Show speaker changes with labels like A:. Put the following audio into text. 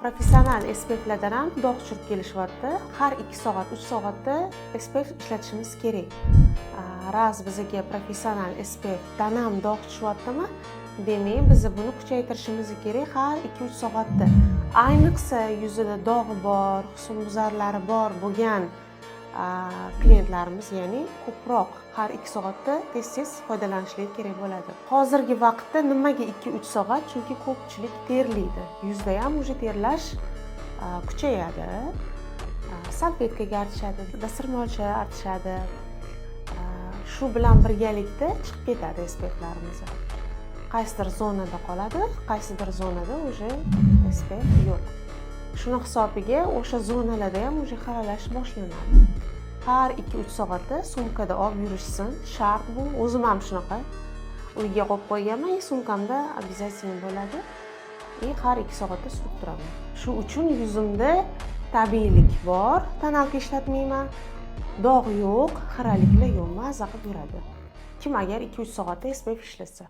A: Professional SPF'lardan ham dog' tushirib kelishyapti. Har 2 soat, 3 soatda SPF ishlatishimiz kerak. Raz bizga professional SPFdan ham dog' tushyaptimi? Demak, biz buni kuchaytirishimiz kerak har 2-3 soatda. Ayniqsa yuzida dog' bor, husnbuzarlari bor bo'lgan klientlarimiz, ya'ni ko'proq har 2 soatda tez-tez foydalanishlari kerak bo'ladi. Hozirgi vaqtda nimaga 2-3 soat? Chunki ko'pchilik terlaydi. Yuzda ham uje terlash kuchayadi. Salfetkaga artishadi, dasturmolcha artishadi. Shu bilan birgalikda chiqib ketadi SPFlarimiz. Qaysidir zonada qoladi, qaysidir zonada uje SPF yo'q. Shuni hisobiga o'sha zonalarda ham uje xaralash boshlanadi. Har 2-3 soatda sumkada olib yurishsin, shart bu. O'zim ham shunaqa uyga qo'yib qo'yganman, sumkamda обязательно bo'ladi. Har 2 soatda surib turaman. Shu uchun yuzimda tabiiylik bor, tonalka ishlatmayman. Dog' yo'q, xiraliklar yo'q, maza qilib yuradi. Kim agar 2-3 soatda SPF ishlasa.